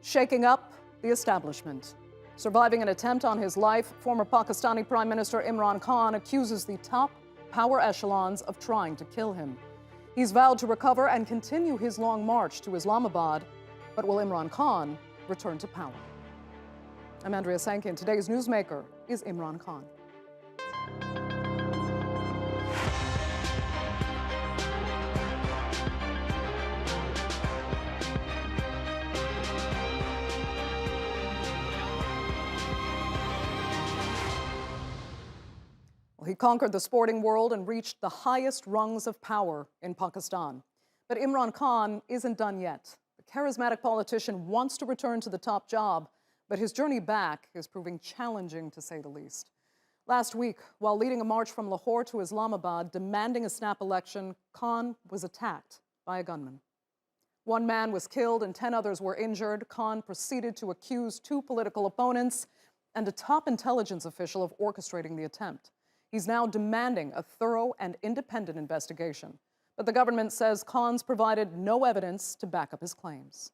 shaking up the establishment. Surviving an attempt on his life, former Pakistani Prime Minister Imran Khan accuses the top power echelons of trying to kill him. He's vowed to recover and continue his long march to Islamabad, but will Imran Khan return to power? I'm Andrea Sanke, and today's newsmaker is Imran Khan. Well, he conquered the sporting world and reached the highest rungs of power in Pakistan. But Imran Khan isn't done yet. The charismatic politician wants to return to the top job, but his journey back is proving challenging, to say the least. Last week, while leading a march from Lahore to Islamabad demanding a snap election, Khan was attacked by a gunman. One man was killed and 10 others were injured. Khan proceeded to accuse 2 political opponents and a top intelligence official of orchestrating the attempt. He's now demanding a thorough and independent investigation. But the government says Khan's provided no evidence to back up his claims.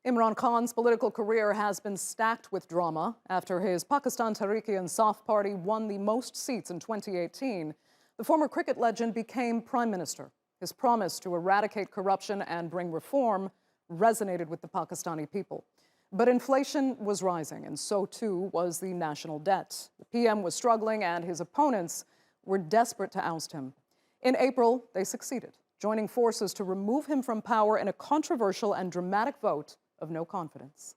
Imran Khan's political career has been stacked with drama. After his Pakistan Tehreek-e-Insaf party won the most seats in 2018, the former cricket legend became prime minister. His promise to eradicate corruption and bring reform resonated with the Pakistani people. But inflation was rising, and so too was the national debt. The PM was struggling, and his opponents were desperate to oust him. In April, they succeeded, joining forces to remove him from power in a controversial and dramatic vote of no confidence.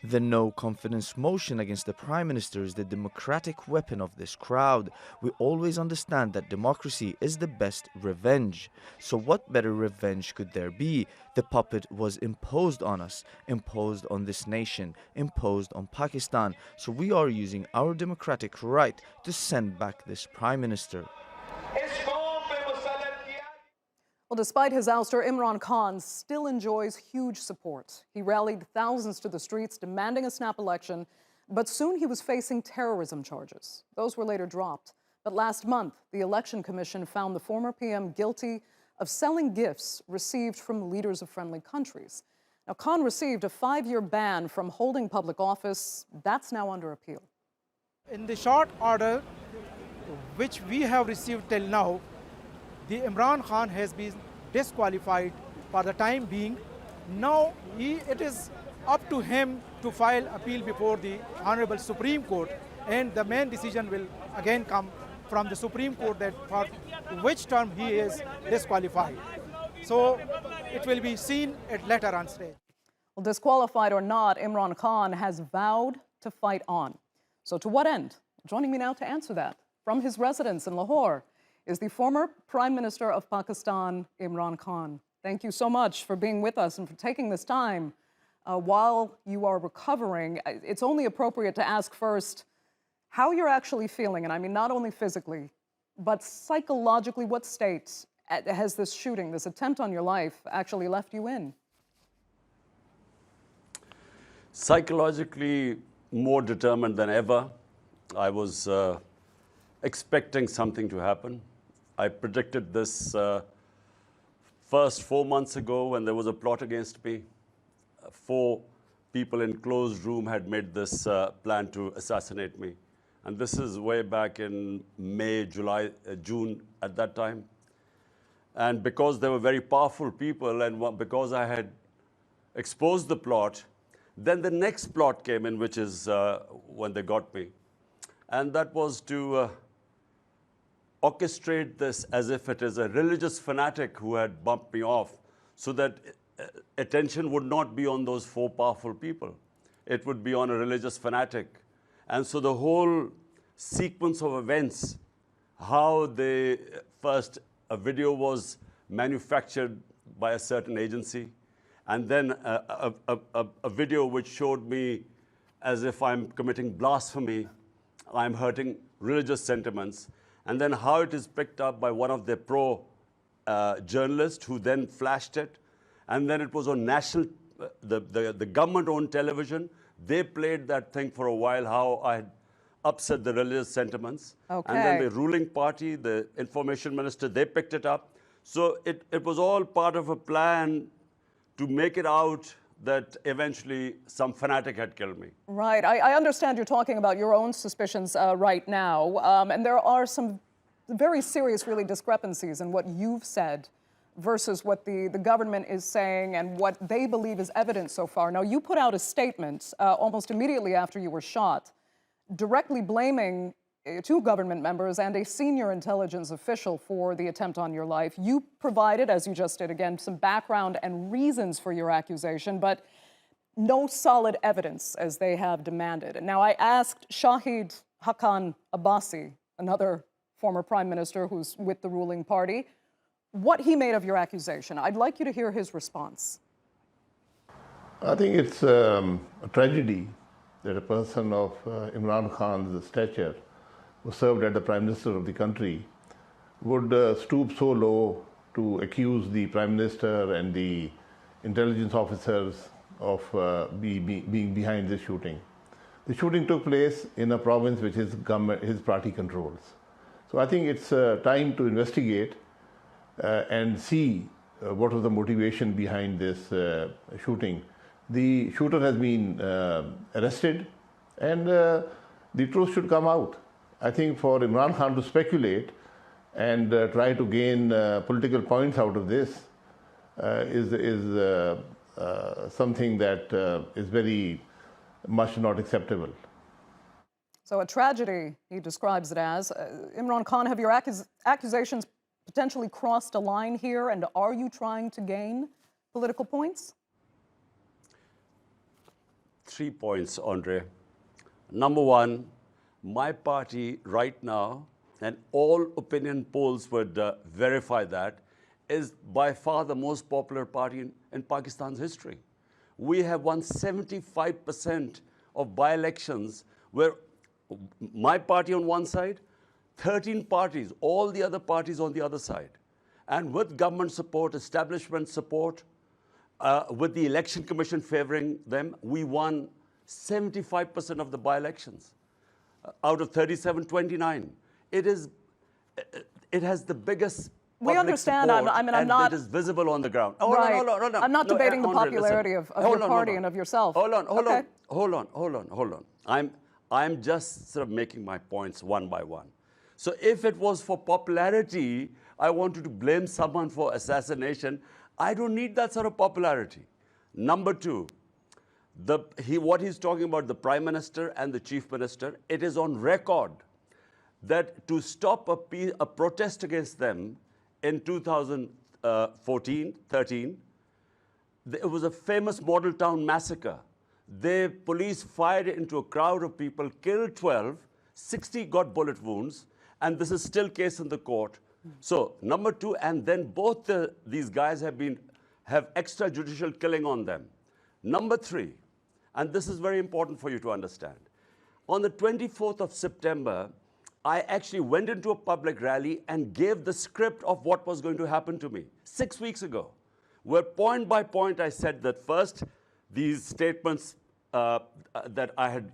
The no-confidence motion against the Prime Minister is the democratic weapon of this crowd. We always understand that democracy is the best revenge. So what better revenge could there be? The puppet was imposed on us, imposed on this nation, imposed on Pakistan. So we are using our democratic right to send back this Prime Minister. Well, despite his ouster, Imran Khan still enjoys huge support. He rallied thousands to the streets demanding a snap election, but soon he was facing terrorism charges. Those were later dropped. But last month, the Election Commission found the former PM guilty of selling gifts received from leaders of friendly countries. Now, Khan received a 5-year ban from holding public office. That's now under appeal. In the short order, which we have received till now, the Imran Khan has been disqualified for the time being. Now it is up to him to file appeal before the Honorable Supreme Court, and the main decision will again come from the Supreme Court that for which term he is disqualified. So it will be seen at later on stage. Well, disqualified or not, Imran Khan has vowed to fight on. So to what end? Joining me now to answer that from his residence in Lahore is the former Prime Minister of Pakistan, Imran Khan. Thank you so much for being with us and for taking this time while you are recovering. It's only appropriate to ask first how you're actually feeling, and I mean not only physically, but psychologically. What state has this shooting, this attempt on your life, actually left you in? Psychologically, more determined than ever. I was expecting something to happen. I predicted this first 4 months ago when there was a plot against me. 4 people in closed room had made this plan to assassinate me. And this is way back in May, July, June at that time. And because they were very powerful people and because I had exposed the plot, then the next plot came in, which is when they got me. And that was to orchestrate this as if it is a religious fanatic who had bumped me off, so that attention would not be on those 4 powerful people. It would be on a religious fanatic. And so the whole sequence of events, how a video was manufactured by a certain agency, and then a video which showed me as if I'm committing blasphemy, I'm hurting religious sentiments, and then how it is picked up by one of their journalists who then flashed it, and then it was on national, the government-owned television. They played that thing for a while, how I had upset the religious sentiments. Okay. And then the ruling party, the information minister, they picked it up. So it was all part of a plan to make it out that eventually some fanatic had killed me. Right. I understand you're talking about your own suspicions right now, and there are some very serious, really, discrepancies in what you've said versus what the government is saying and what they believe is evidence so far. Now, you put out a statement almost immediately after you were shot, directly blaming two government members and a senior intelligence official for the attempt on your life. You provided, as you just did again, some background and reasons for your accusation, but no solid evidence as they have demanded. And now I asked Shahid Haqqan Abbasi, another former prime minister who's with the ruling party, what he made of your accusation. I'd like you to hear his response. I think it's a tragedy that a person of Imran Khan's stature, who served as the Prime Minister of the country, would stoop so low to accuse the Prime Minister and the intelligence officers of being behind this shooting. The shooting took place in a province which his party controls. So I think it's time to investigate and see what was the motivation behind this shooting. The shooter has been arrested, and the truth should come out. I think for Imran Khan to speculate and try to gain political points out of this is something that is very much not acceptable. So a tragedy, he describes it as. Imran Khan, have your accusations potentially crossed a line here, and are you trying to gain political points? 3 points, Andre. Number one, my party right now, and all opinion polls would verify that, is by far the most popular party in Pakistan's history. We have won 75% of by-elections where my party on one side, 13 parties, all the other parties on the other side. And with government support, establishment support, with the election commission favoring them, we won 75% of the by-elections. Out of 37, 29. It has the biggest we understand. I'm not. It is visible on the ground. Hold on. I'm not debating the popularity of your party and of yourself. Hold on. I'm just sort of making my points one by one. So if it was for popularity, I wanted to blame someone for assassination. I don't need that sort of popularity. Number two, what he's talking about, the Prime Minister and the Chief Minister, it is on record that to stop a protest against them in 2014, 13, it was a famous model town massacre. The police fired into a crowd of people, killed 12, 60 got bullet wounds, and this is still case in the court. So number two, and then both these guys have extrajudicial killing on them. Number three, and this is very important for you to understand. On the 24th of September, I actually went into a public rally and gave the script of what was going to happen to me 6 weeks ago, where point by point I said that first, these statements that I had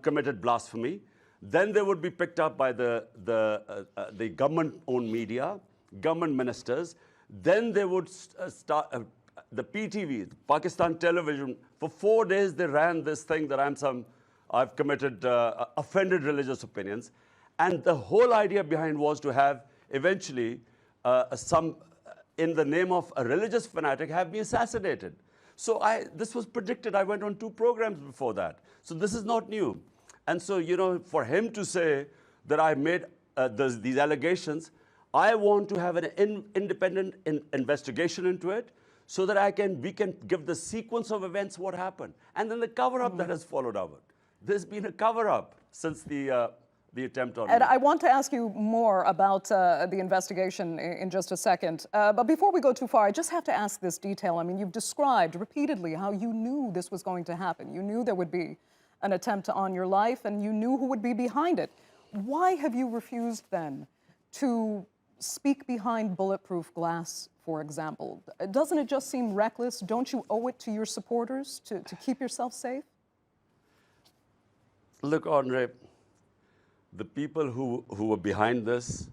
committed blasphemy, then they would be picked up by the government-owned media, government ministers, then they would start, the PTV, Pakistan Television, for 4 days they ran this thing that I've committed, offended religious opinions. And the whole idea behind was to have eventually in the name of a religious fanatic, have me assassinated. So this was predicted. I went on 2 programs before that. So this is not new. And so, for him to say that I made these allegations, I want to have an independent investigation into it so that we can give the sequence of events what happened. And then the cover-up that has followed over. There's been a cover-up since the attempt on And me. I want to ask you more about the investigation in just a second. But before we go too far, I just have to ask this detail. I mean, you've described repeatedly how you knew this was going to happen. You knew there would be an attempt on your life, and you knew who would be behind it. Why have you refused then to speak behind bulletproof glass, for example? Doesn't it just seem reckless? Don't you owe it to your supporters to keep yourself safe? Look, Andre, the people who were behind this,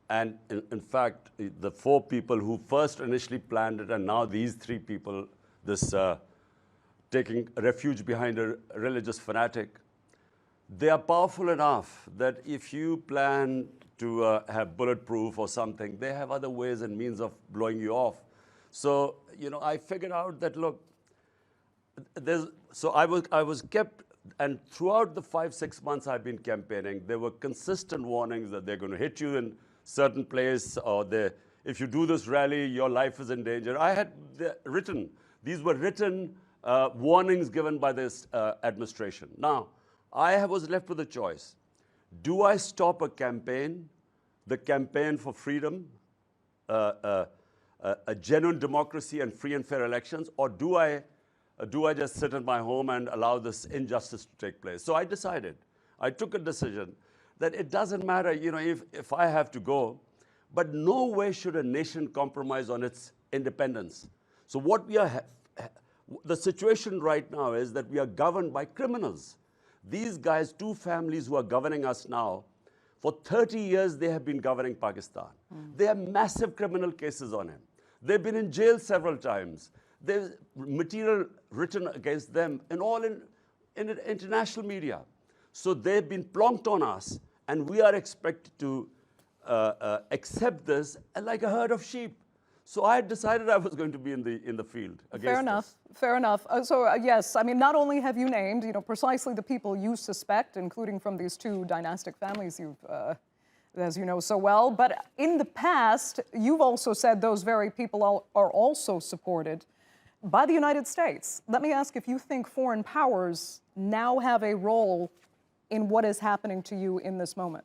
and in fact, the 4 people who first initially planned it, and now these 3 people, this taking refuge behind a religious fanatic. They are powerful enough that if you plan to have bulletproof or something, they have other ways and means of blowing you off. So, I figured out that, look, so I was kept, and throughout the 5-6 months I've been campaigning, there were consistent warnings that they're going to hit you in certain place, or if you do this rally, your life is in danger. I had these were written warnings given by this administration. Now, I was left with a choice. Do I stop a campaign, the campaign for freedom, a genuine democracy and free and fair elections, or do I just sit in my home and allow this injustice to take place? So I took a decision that it doesn't matter, if I have to go, but no way should a nation compromise on its independence. So the situation right now is that we are governed by criminals. These guys, 2 families who are governing us now, for 30 years they have been governing Pakistan. They have massive criminal cases on him. They've been in jail several times. There's material written against them in international media. So they've been plonked on us, and we are expected to accept this like a herd of sheep. So I decided I was going to be in the field against Fair enough. this. Fair enough. Yes, I mean, not only have you named, precisely the people you suspect, including from these 2 dynastic families as you know so well, but in the past, you've also said those very people are also supported by the United States. Let me ask if you think foreign powers now have a role in what is happening to you in this moment.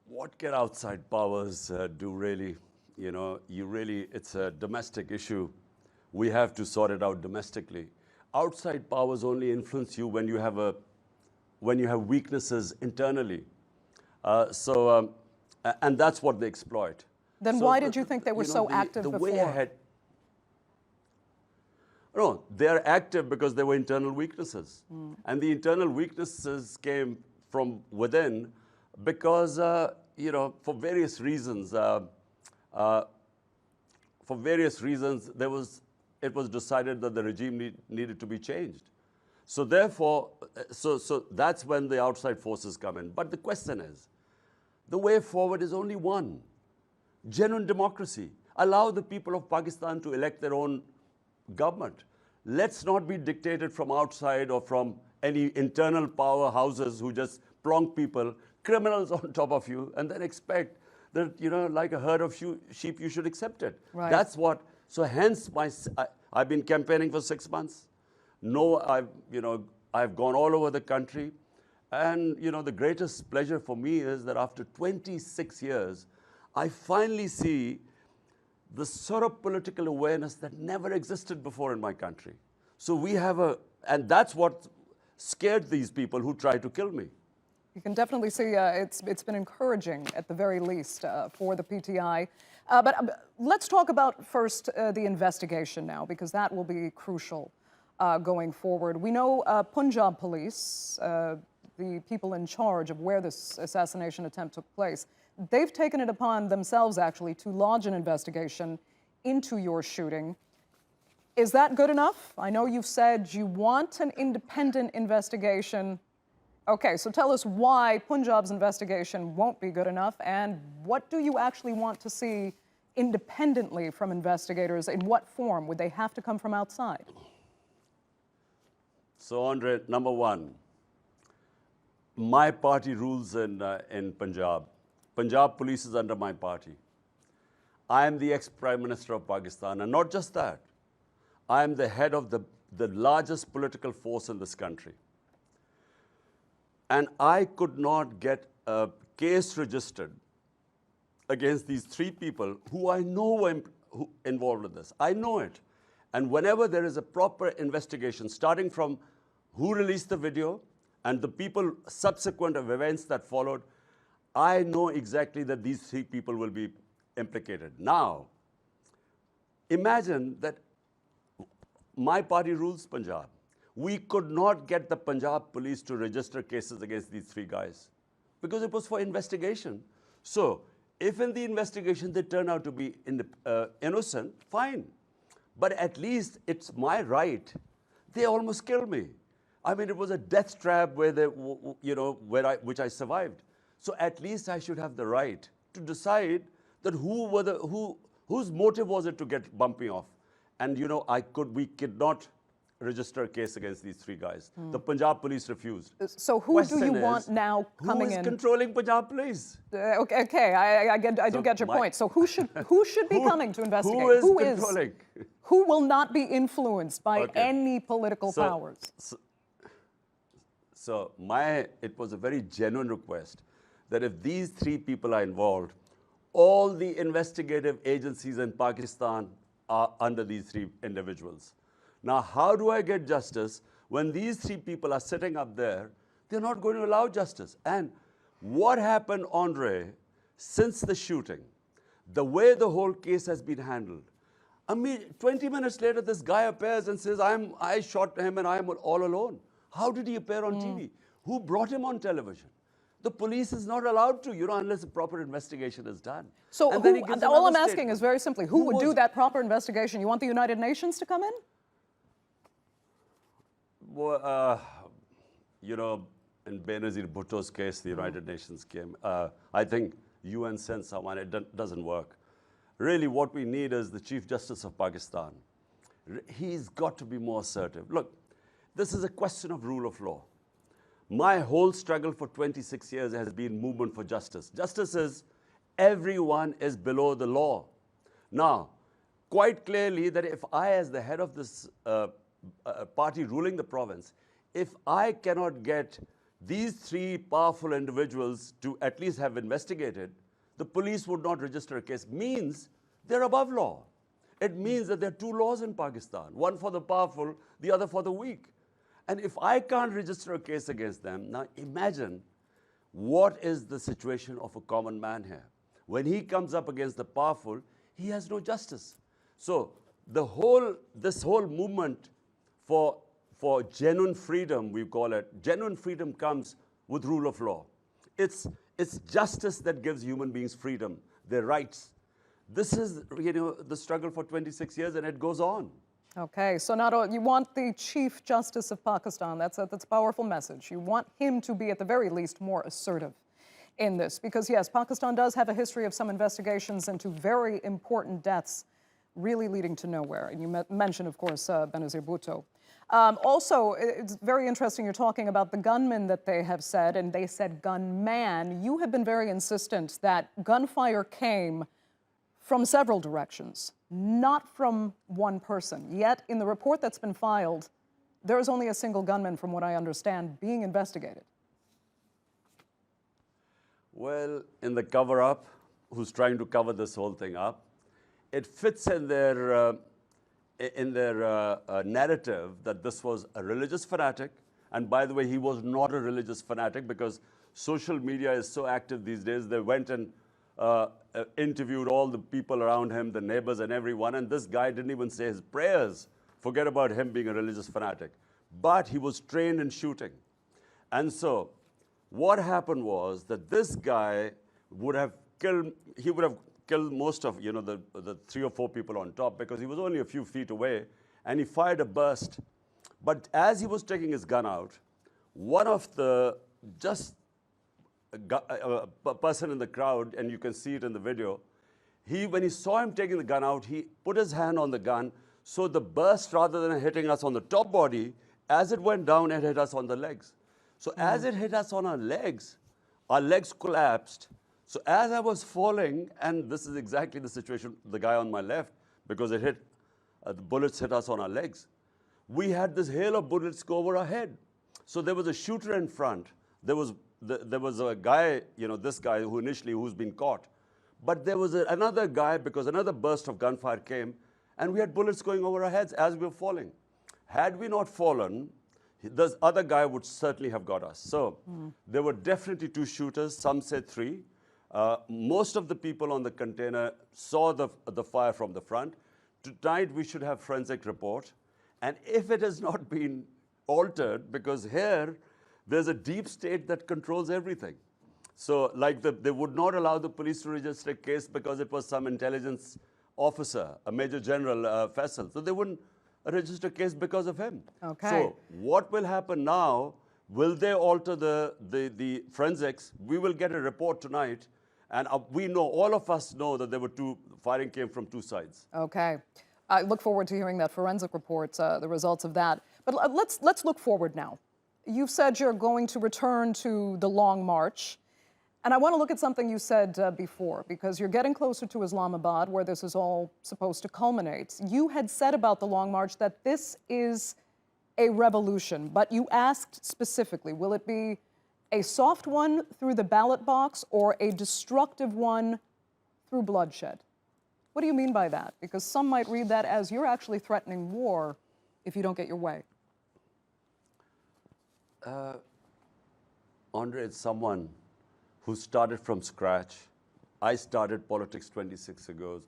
What can outside powers do really? It's a domestic issue. We have to sort it out domestically. Outside powers only influence you when you have weaknesses internally. And that's what they exploit. Then why did you think they were so active before? Way ahead. No, they are active because there were internal weaknesses. And the internal weaknesses came from within because, for various reasons, it was decided that the regime needed to be changed. So therefore, so that's when the outside forces come in. But the question is, the way forward is only one. Genuine democracy. Allow the people of Pakistan to elect their own government. Let's not be dictated from outside or from any internal powerhouses who just plonk people, criminals on top of you, and then expect that, like a herd of sheep, you should accept it. Right. That's what, so hence I've been campaigning for 6 months. I've gone all over the country. And, the greatest pleasure for me is that after 26 years, I finally see the sort of political awareness that never existed before in my country. So and that's what scared these people who tried to kill me. You can definitely see it's been encouraging, at the very least, for the PTI. But let's talk about first the investigation now, because that will be crucial going forward. We know Punjab police, the people in charge of where this assassination attempt took place, they've taken it upon themselves, actually, to lodge an investigation into your shooting. Is that good enough? I know you've said you want an independent investigation. Okay, so tell us why Punjab's investigation won't be good enough, and what do you actually want to see independently from investigators? In what form? Would they have to come from outside? So, Andre, number one, my party rules in Punjab. Punjab police is under my party. I am the ex-Prime Minister of Pakistan, and not just that. I am the head of the largest political force in this country. And I could not get a case registered against these 3 people who I know were involved in this. I know it. And whenever there is a proper investigation, starting from who released the video and the people subsequent of events that followed, I know exactly that these 3 people will be implicated. Now, imagine that my party rules Punjab. We could not get the Punjab police to register cases against these 3 guys because it was for investigation. So If in the investigation they turn out to be innocent, fine. But at least it's my right. They almost killed me. I mean, it was a death trap where they, which I survived. So at least I should have the right to decide that whose motive was it to get bumping off. And we could not register a case against these three guys. The Punjab police refused. So who do you want now coming in? Who is controlling Punjab police? Okay, I do get your point. So who should be coming to investigate? Who is controlling? Who will not be influenced by any political powers? So it was a very genuine request that if these three people are involved, all the investigative agencies in Pakistan are under these three individuals. Now, how do I get justice when these three people are sitting up there? They're not going to allow justice. And what happened, Andre, since the shooting, the way the whole case has been handled, 20 minutes later, this guy appears and says, I shot him and I'm all alone. How did he appear on TV? Who brought him on television? The police is not allowed to, unless a proper investigation is done. So all I'm asking is very simply, who would do that proper investigation? You want the United Nations to come in? Well, in Benazir Bhutto's case, the United Nations came. I think UN sent someone. It doesn't work. Really, what we need is the Chief Justice of Pakistan. He's got to be more assertive. Look, this is a question of rule of law. My whole struggle for 26 years has been movement for justice. Justice is everyone is below the law. Now, quite clearly that if I, as the head of this party ruling the province, if I cannot get these three powerful individuals to at least have investigated, the police would not register a case, means they're above law. It means that there are two laws in Pakistan, one for the powerful, the other for the weak. And if I can't register a case against them, now imagine what is the situation of a common man here. When he comes up against the powerful, he has no justice. So this whole movement for genuine freedom, we call it, genuine freedom comes with rule of law. It's justice that gives human beings freedom, their rights. This is the struggle for 26 years, and it goes on. Okay, so you want the Chief Justice of Pakistan. That's a powerful message. You want him to be, at the very least, more assertive in this. Because, yes, Pakistan does have a history of some investigations into very important deaths really leading to nowhere. And you mentioned, of course, Benazir Bhutto. Also, it's very interesting you're talking about the gunman that they have said, and they said gunman. You have been very insistent that gunfire came from several directions, not from one person. Yet, in the report that's been filed, there is only a single gunman, from what I understand, being investigated. Well, in the cover-up, who's trying to cover this whole thing up, it fits in their narrative that this was a religious fanatic. And by the way, he was not a religious fanatic, because social media is so active these days. They went and interviewed all the people around him, the neighbors and everyone, and this guy didn't even say his prayers. Forget about him being a religious fanatic. But he was trained in shooting. And so what happened was that this guy would have killed most of the 3 or 4 people on top, because he was only a few feet away, and he fired a burst. But as he was taking his gun out, one of the a person in the crowd, and you can see it in the video, when he saw him taking the gun out, he put his hand on the gun, so the burst, rather than hitting us on the top body, as it went down, it hit us on the legs. So as it hit us on our legs collapsed. So as I was falling, and this is exactly the situation, the guy on my left, because the bullets hit us on our legs, we had this hail of bullets go over our head. So there was a shooter in front. There was a guy, this guy who's been caught. But there was another guy, because another burst of gunfire came, and we had bullets going over our heads as we were falling. Had we not fallen, this other guy would certainly have got us. So there were definitely 2 shooters, some said 3. Most of the people on the container saw the fire from the front. Tonight we should have forensic report. And if it has not been altered, because here there's a deep state that controls everything. So like they would not allow the police to register a case because it was some intelligence officer, a Major General Faisal. So they wouldn't register a case because of him. Okay. So what will happen now? Will they alter the forensics? We will get a report tonight. And we know, all of us know that there were firing came from two sides. Okay. I look forward to hearing that forensic report, the results of that. But let's look forward now. You've said you're going to return to the Long March. And I want to look at something you said before, because you're getting closer to Islamabad, where this is all supposed to culminate. You had said about the Long March that this is a revolution, but you asked specifically, will it be a soft one through the ballot box or a destructive one through bloodshed? What do you mean by that? Because some might read that as you're actually threatening war if you don't get your way. Andre, it's someone who started from scratch. I started politics 26 years ago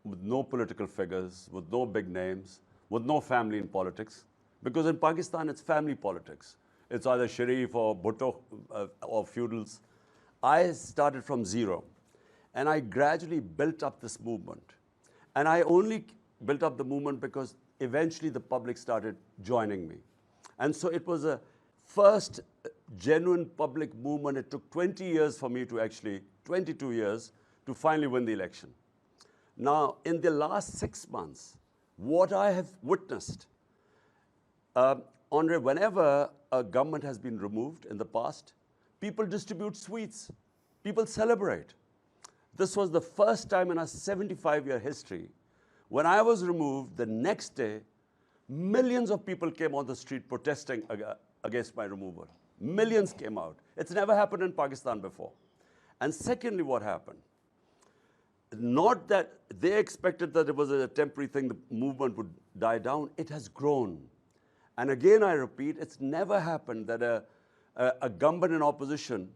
with no political figures, with no big names, with no family in politics. Because in Pakistan, it's family politics. It's either Sharif or Bhutto or feudals. I started from zero. And I gradually built up this movement. And I only built up the movement because eventually the public started joining me. And so it was a first genuine public movement. It took 20 years for me to actually, 22 years, to finally win the election. Now, in the last 6 months, what I have witnessed, Andre, whenever a government has been removed in the past, people distribute sweets. People celebrate. This was the first time in our 75-year history. When I was removed, the next day, millions of people came on the street protesting against my removal. Millions came out. It's never happened in Pakistan before. And secondly, what happened? Not that they expected that it was a temporary thing, the movement would die down. It has grown. And again, I repeat, it's never happened that a government in opposition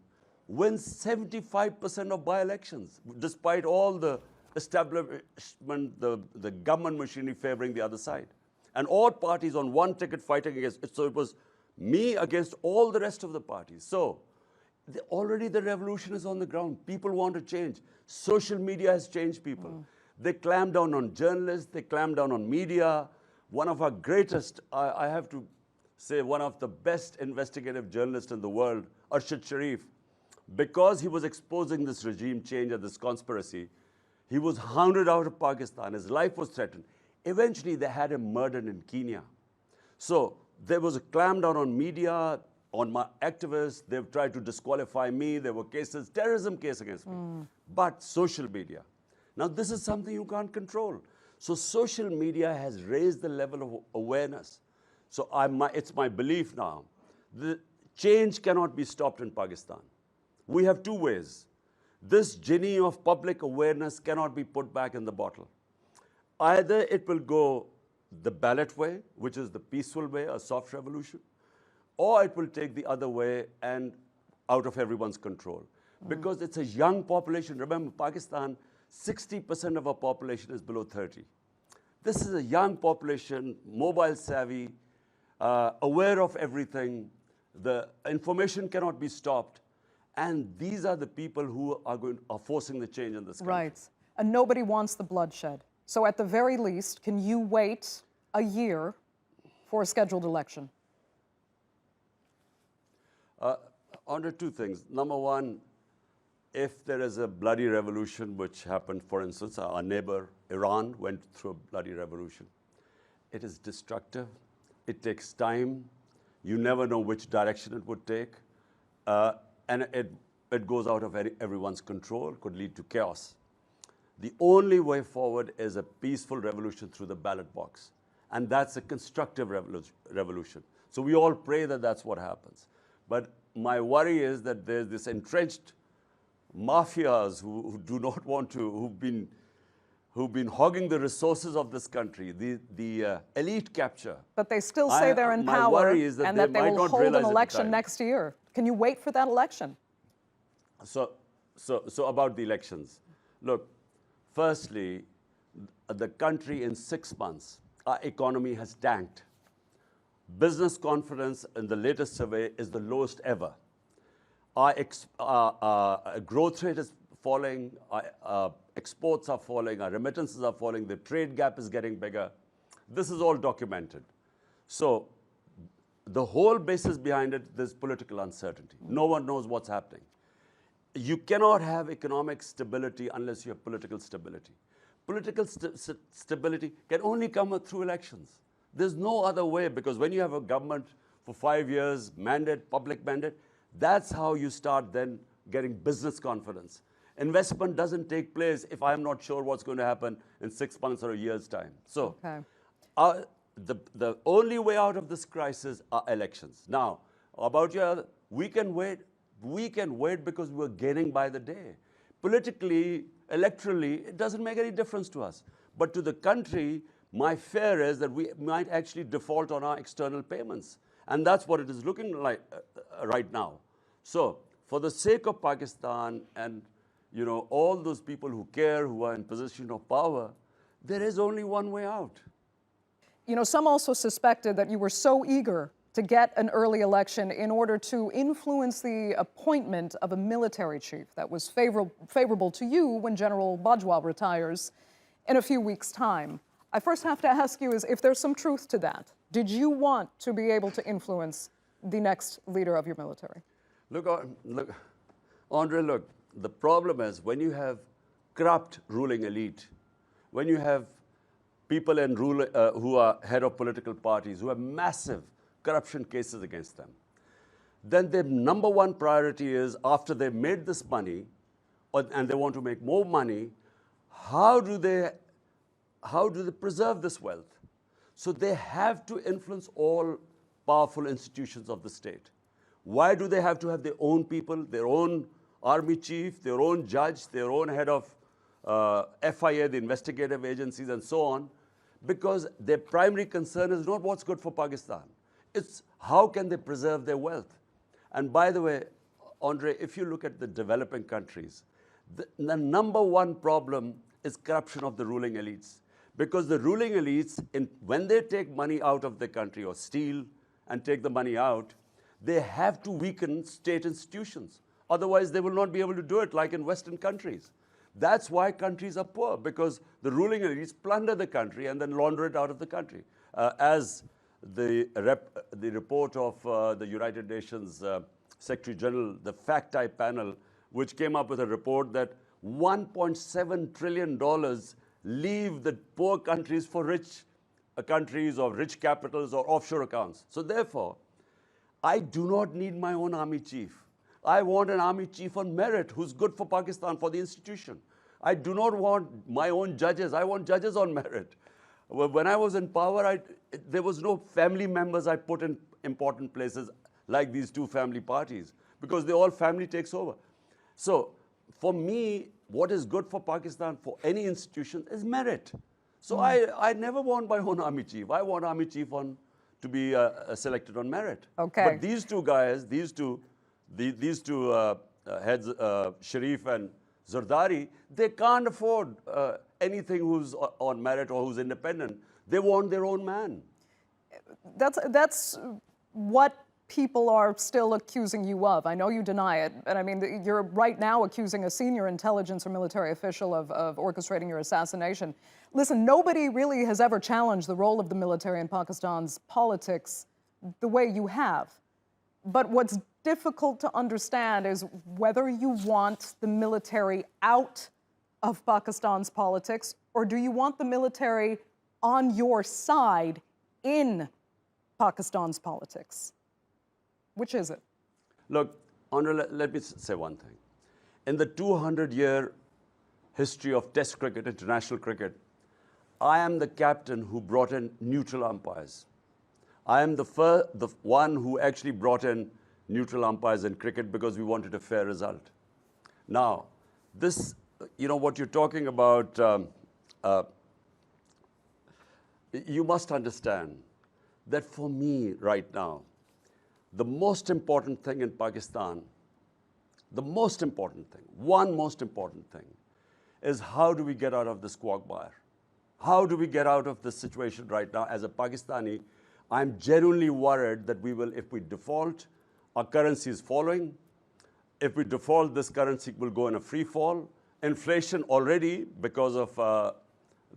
wins 75% of by-elections, despite all the establishment, the government machinery favoring the other side. And all parties on one ticket fighting against it. So it was me against all the rest of the parties. So already the revolution is on the ground. People want to change. Social media has changed people. They clamp down on journalists. They clamp down on media. One of our greatest, I have to say, one of the best investigative journalists in the world, Arshad Sharif, because he was exposing this regime change and this conspiracy, he was hounded out of Pakistan. His life was threatened. Eventually, they had him murdered in Kenya. So there was a clampdown on media, on my activists. They've tried to disqualify me. There were cases, terrorism case against me. But social media. Now, this is something you can't control. So social media has raised the level of awareness. So it's my belief now, the change cannot be stopped in Pakistan. We have two ways. This genie of public awareness cannot be put back in the bottle. Either it will go the ballot way, which is the peaceful way, a soft revolution, or it will take the other way and out of everyone's control. Because it's a young population. Remember, Pakistan, 60% of our population is below 30. This is a young population, mobile savvy, aware of everything. The information cannot be stopped. And these are the people who are forcing the change in this country. Right. And nobody wants the bloodshed. So at the very least, can you wait a year for a scheduled election? Under two things. Number one, if there is a bloody revolution, which happened, for instance, our neighbor Iran went through a bloody revolution. It is destructive. It takes time. You never know which direction it would take. And it goes out of everyone's control, could lead to chaos. The only way forward is a peaceful revolution through the ballot box. And that's a constructive revolution. So we all pray that that's what happens. But my worry is that there's this entrenched mafias who do not want to, who've been hogging the resources of this country, the elite capture. But they still say they're in power worry is that and that they will hold an election next year. Can you wait for that election? So about the elections. Look, firstly, the country in 6 months, our economy has tanked. Business confidence in the latest survey is the lowest ever. our growth rate is falling, our exports are falling, our remittances are falling, the trade gap is getting bigger. This is all documented. So the whole basis behind it, there's political uncertainty. No one knows what's happening. You cannot have economic stability unless you have political stability. Political stability can only come through elections. There's no other way, because when you have a government for 5 years, mandate, public mandate, that's how you start then getting business confidence. Investment doesn't take place if I'm not sure what's going to happen in 6 months or a year's time. So the only way out of this crisis are elections. Now, about we can wait. We can wait because we're gaining by the day. Politically, electorally, it doesn't make any difference to us. But to the country, my fear is that we might actually default on our external payments. And that's what it is looking like right now. So for the sake of Pakistan and all those people who care, who are in position of power, there is only one way out. Some also suspected that you were so eager to get an early election in order to influence the appointment of a military chief that was favorable to you when General Bajwa retires in a few weeks' time. I first have to ask you if there's some truth to that. Did you want to be able to influence the next leader of your military? Look, Andre, look, the problem is when you have corrupt ruling elite, when you have people who are head of political parties who have massive corruption cases against them, then their number one priority is, after they've made this money and they want to make more money, how do they preserve this wealth? So they have to influence all powerful institutions of the state. Why do they have to have their own people, their own army chief, their own judge, their own head of FIA, the investigative agencies, and so on? Because their primary concern is not what's good for Pakistan. It's how can they preserve their wealth. And by the way, Andre, if you look at the developing countries, the number one problem is corruption of the ruling elites. Because the ruling elites, when they take money out of the country or steal and take the money out, they have to weaken state institutions. Otherwise, they will not be able to do it like in Western countries. That's why countries are poor, because the ruling elites plunder the country and then launder it out of the country. As the report of the United Nations Secretary General, the fact-type panel, which came up with a report that $1.7 trillion leave the poor countries for rich countries or rich capitals or offshore accounts. So therefore, I do not need my own army chief. I want an army chief on merit who's good for Pakistan, for the institution. I do not want my own judges. I want judges on merit. When I was in power, there was no family members I put in important places like these two family parties, because family takes over. So for me, what is good for Pakistan, for any institution, is merit. So I never want my own army chief. I want army chief to be selected on merit. Okay. But these two guys, these two heads, Sharif and Zardari, they can't afford anything who's on merit or who's independent. They want their own man. That's what people are still accusing you of. I know you deny it, and I mean, you're right now accusing a senior intelligence or military official of orchestrating your assassination. Listen, nobody really has ever challenged the role of the military in Pakistan's politics the way you have. But what's difficult to understand is whether you want the military out of Pakistan's politics, or do you want the military on your side in Pakistan's politics? Which is it? Look, Andrea, let me say one thing. In the 200-year history of Test cricket, international cricket, I am the captain who brought in neutral umpires. I am the one who actually brought in neutral umpires in cricket because we wanted a fair result. Now, this, what you're talking about, you must understand that for me right now, the most important thing in Pakistan, one most important thing, is how do we get out of this quagmire? How do we get out of this situation right now? As a Pakistani, I'm genuinely worried that if we default, our currency is falling, If we default, this currency will go in a free fall. Inflation already, because of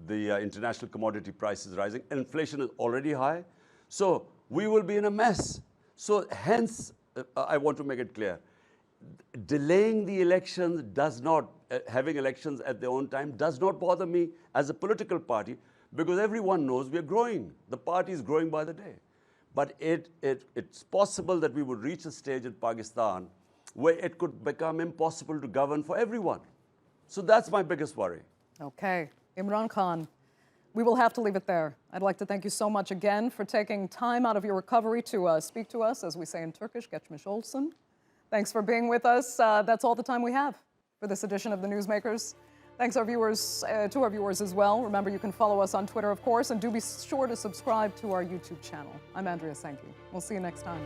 the international commodity prices rising, inflation is already high. So we will be in a mess. So hence, I want to make it clear, delaying the elections does not, having elections at their own time does not bother me as a political party, because everyone knows we are growing. The party is growing by the day. But it's possible that we would reach a stage in Pakistan where it could become impossible to govern for everyone. So that's my biggest worry. Okay. Imran Khan, we will have to leave it there. I'd like to thank you so much again for taking time out of your recovery to speak to us, as we say in Turkish, geçmiş olsun. Thanks for being with us. That's all the time we have for this edition of The Newsmakers. Thanks to our viewers as well. Remember, you can follow us on Twitter, of course, and do be sure to subscribe to our YouTube channel. I'm Andrea Sanke. We'll see you next time.